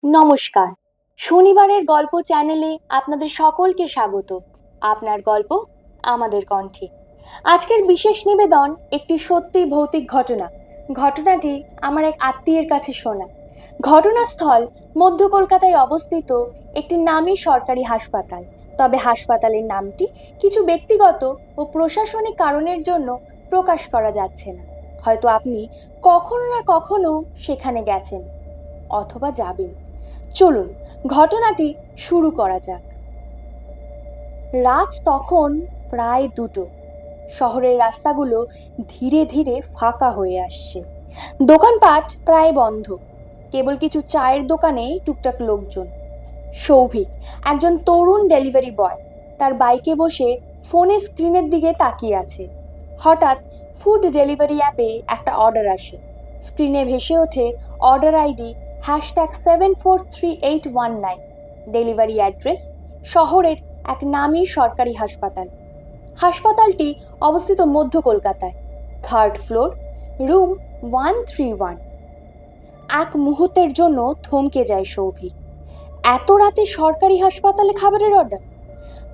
নমস্কার। শনিবারের গল্প চ্যানেলে আপনাদের সকলকে স্বাগত। আপনার গল্প আমাদের কণ্ঠে। আজকের বিশেষ নিবেদন একটি সত্যি ভৌতিক ঘটনা। ঘটনাটি আমার এক আত্মীয়ের কাছে শোনা। ঘটনাস্থল মধ্য কলকাতায় অবস্থিত একটি নামী সরকারি হাসপাতাল। তবে হাসপাতালের নামটি কিছু ব্যক্তিগত ও প্রশাসনিক কারণের জন্য প্রকাশ করা যাচ্ছে না। হয়তো আপনি কখনো না কখনো সেখানে গেছেন অথবা যাবেন। চলুন ঘটনাটি শুরু করা যাক। রাত তখন প্রায় 2টো। শহরের রাস্তাগুলো ধীরে ধীরে ফাঁকা হয়ে আসছে। দোকানপাট প্রায় বন্ধ, কেবল কিছু চায়ের দোকানে টুকটাক লোকজন। সৌভিক, একজন তরুণ ডেলিভারি বয়, তার বাইকে বসে ফোনে স্ক্রিনের দিকে তাকিয়ে আছে। হঠাৎ ফুড ডেলিভারি অ্যাপে একটা অর্ডার আসে। স্ক্রিনে ভেসে ওঠে অর্ডার আইডি #743819। ডেলিভারি অ্যাড্রেস শহরের এক নামী সরকারি হাসপাতাল। হাসপাতালটি অবস্থিত মধ্য কলকাতায়, 3rd ফ্লোর, রুম 131। এক মুহূর্তের জন্য থমকে যায় সৌভিক। এত রাতে সরকারি হাসপাতালে খাবারের অর্ডার!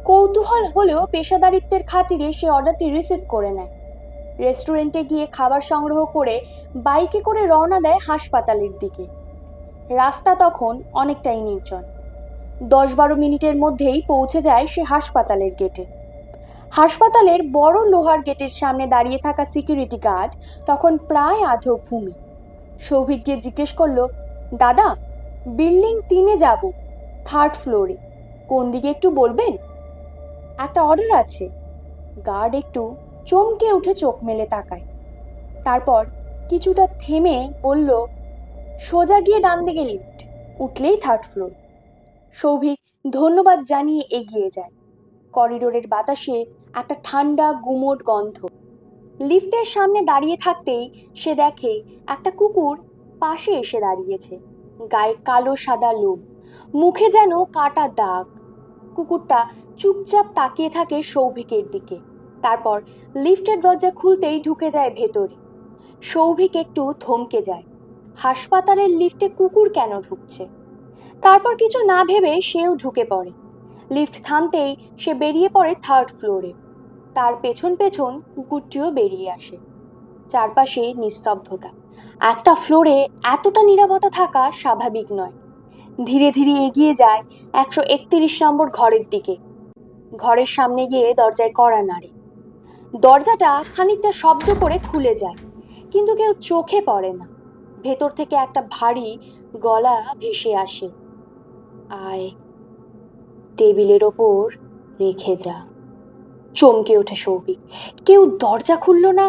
কৌতূহল হলেও পেশাদারিত্বের খাতিরে সে অর্ডারটি রিসিভ করে নেয়। রেস্টুরেন্টে গিয়ে খাবার সংগ্রহ করে বাইকে করে রওনা দেয় হাসপাতালের দিকে। রাস্তা তখন অনেকটাই নির্জন। 10-12 মিনিটের মধ্যেই পৌঁছে যায় সে হাসপাতালের গেটে। হাসপাতালের বড় লোহার গেটের সামনে দাঁড়িয়ে থাকা সিকিউরিটি গার্ড তখন প্রায় আধো ঘুমে। সৌভিক গিয়ে জিজ্ঞেস করলো, দাদা, বিল্ডিং 3-এ যাব, 3rd ফ্লোরে, কোন দিকে একটু বলবেন? একটা অর্ডার আছে। গার্ড একটু চমকে উঠে চোখ মেলে তাকায়, তারপর কিছুটা থেমে বলল, সোজা গিয়ে ডান দিকে লিফট, উঠলেই 3rd ফ্লোর। সৌভিক ধন্যবাদ জানিয়ে এগিয়ে যায়। করিডোরের বাতাসে একটা ঠান্ডা গুমোট গন্ধ। লিফটের সামনে দাঁড়িয়ে থাকতেই সে দেখে একটা কুকুর পাশে এসে দাঁড়িয়েছে। গায়ে কালো সাদা লোম, মুখে যেন কাটা দাগ। কুকুরটা চুপচাপ তাকিয়ে থাকে সৌভিকের দিকে। তারপর লিফটের দরজা খুলতেই ঢুকে যায় ভেতরে। সৌভিক একটু থমকে যায়। হাসপাতালের লিফটে কুকুর কেন ঢুকছে? তারপর কিছু না ভেবে সেও ঢুকে পড়ে। লিফট থামতেই সে বেরিয়ে পড়ে 3rd ফ্লোরে। তার পেছন পেছন কুকুরটিও বেরিয়ে আসে। চারপাশে নিস্তব্ধতা। একটা ফ্লোরে এতটা নীরবতা থাকা স্বাভাবিক নয়। ধীরে ধীরে এগিয়ে যায় 131 নম্বর ঘরের দিকে। ঘরের সামনে গিয়ে দরজায় কড়া নাড়ে। দরজাটা খানিকটা শব্দ করে খুলে যায়, কিন্তু কেউ চোখে পড়ে না। ভেতর থেকে একটা ভারী গলা ভেসে আসে, আয়, টেবিলের ওপর রেখে যা। চমকে ওঠে সৌভিক। কেউ দরজা খুলল না,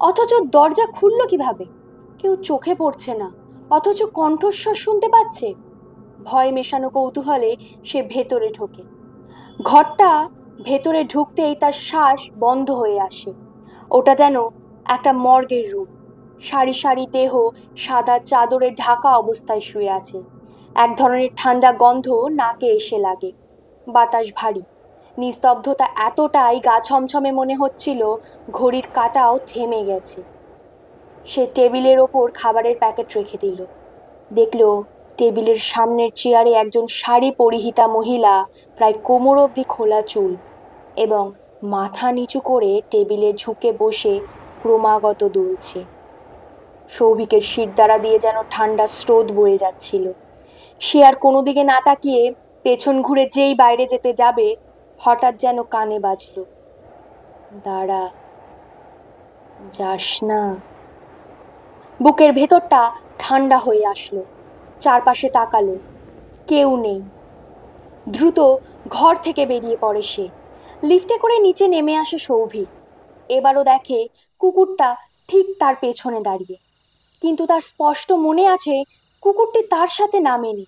অথচ দরজা খুলল কিভাবে? কেউ চোখে পড়ছে না, অথচ কণ্ঠস্বর শুনতে পাচ্ছে। ভয় মেশানো কৌতূহলে সে ভেতরে ঢোকে। ঘরটা ভেতরে ঢুকতেই তার শ্বাস বন্ধ হয়ে আসে। ওটা যেন একটা মর্গের রূপ। সারি সারি দেহ সাদা চাদরে ঢাকা অবস্থায় শুয়ে আছে। এক ধরনের ঠান্ডা গন্ধ নাকে এসে লাগে। বাতাস ভারী। নিস্তব্ধতা এতটাই গা ছমছমে মনে হচ্ছিল ঘড়ির কাঁটাও থেমে গেছে। সে টেবিলের ওপর খাবারের প্যাকেট রেখে দিল। দেখল টেবিলের সামনের চেয়ারে একজন শাড়ি পরিহিতা মহিলা, প্রায় কোমর অবধি খোলা চুল, এবং মাথা নিচু করে টেবিলে ঝুঁকে বসে ক্রমাগত দুলছে। সৌভিকের শিরদাঁড়া দিয়ে যেন ঠান্ডা স্রোত বয়ে যাচ্ছিল। সে আর কোনো দিকে না তাকিয়ে পেছন ঘুরে যেই বাইরে যেতে যাবে, হঠাৎ যেন কানে বাজল, দাঁড়া, যাস না। বুকের ভেতরটা ঠান্ডা হয়ে আসলো। চারপাশে তাকালো, কেউ নেই। দ্রুত ঘর থেকে বেরিয়ে পড়ে সে। লিফটে করে নিচে নেমে আসে সৌভিক। এবারও দেখে কুকুরটা ঠিক তার পেছনে দাঁড়িয়ে, কিন্তু তার স্পষ্ট মনে আছে কুকুরটি তার সাথে নামেনি।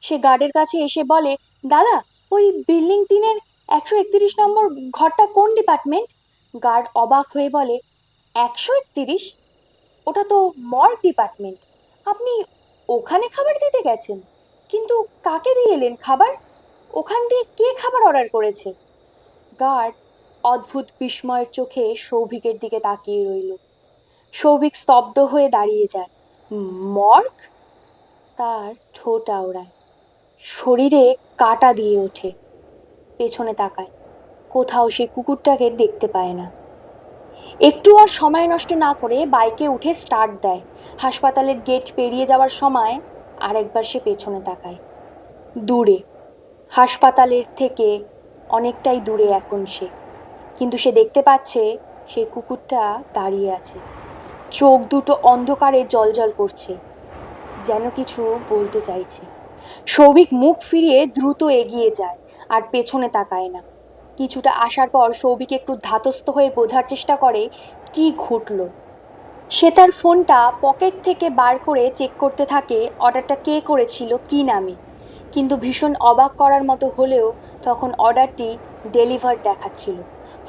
সে গার্ডের কাছে এসে বলে, দাদা, ওই বিল্ডিং 3-এর 131 নম্বর ঘরটা কোন ডিপার্টমেন্ট? গার্ড অবাক হয়ে বলে, 131? ওটা তো মর্গ ডিপার্টমেন্ট। আপনি ওখানে খাবার দিতে গেছেন? কিন্তু কাকে দিয়ে এলেন খাবার? ওখান দিয়ে কে খাবার অর্ডার করেছে? গার্ড অদ্ভুত বিস্ময়ের চোখে সৌভিকের দিকে তাকিয়ে রইল। সৌভিক স্তব্ধ হয়ে দাঁড়িয়ে যায়। মর্গ? তার ঠোঁট আওড়ায়, শরীরে কাঁটা দিয়ে ওঠে। পেছনে তাকায়, কোথাও সে কুকুরটাকে দেখতে পায় না। একটু আর সময় নষ্ট না করে বাইকে উঠে স্টার্ট দেয়। হাসপাতালের গেট পেরিয়ে যাওয়ার সময় আরেকবার সে পেছনে তাকায়। দূরে, হাসপাতালের থেকে অনেকটাই দূরে এখন সে, কিন্তু সে দেখতে পাচ্ছে সেই কুকুরটা দাঁড়িয়ে আছে। চোখ দুটো অন্ধকারে জ্বলজ্বল করছে, যেন কিছু বলতে চাইছে। সৌভিক মুখ ফিরিয়ে দ্রুত এগিয়ে যায়, আর পেছনে তাকায় না। কিছুটা আসার পর সৌভিক একটু ধাতস্থ হয়ে বোঝার চেষ্টা করে কি ঘটল। সে তার ফোনটা পকেট থেকে বার করে চেক করতে থাকে অর্ডারটা কে করেছিল, কি নামে। কিন্তু ভীষণ অবাক করার মতো হলেও তখন অর্ডারটি ডেলিভার দেখাচ্ছিল।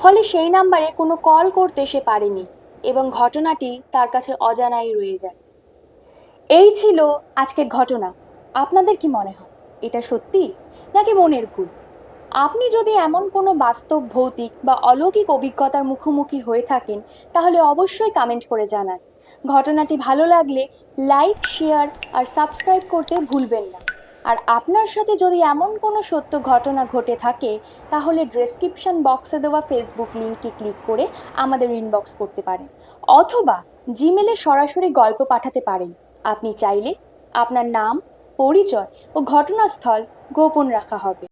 ফলে সেই নাম্বারে কোনো কল করতে সে পারেনি এবং ঘটনাটি তার কাছে অজানাই রয়ে যায়। এই ছিল আজকের ঘটনা। আপনাদের কি মনে হয়, এটা সত্যি নাকি মনের ভুল? আপনি যদি এমন কোনো বাস্তব ভৌতিক বা অলৌকিক অভিজ্ঞতার মুখোমুখি হয়ে থাকেন, তাহলে অবশ্যই কমেন্ট করে জানান। ঘটনাটি ভালো লাগলে লাইক, শেয়ার আর সাবস্ক্রাইব করতে ভুলবেন না। আর আপনার সাথে যদি এমন কোনো সত্য ঘটনা ঘটে থাকে, তাহলে ডেসক্রিপশন বক্সে দেওয়া ফেসবুক লিঙ্কে ক্লিক করে আমাদের ইনবক্স করতে পারেন, অথবা জিমেলে সরাসরি গল্প পাঠাতে পারেন। আপনি চাইলে আপনার নাম, পরিচয় ও ঘটনাস্থল গোপন রাখা হবে।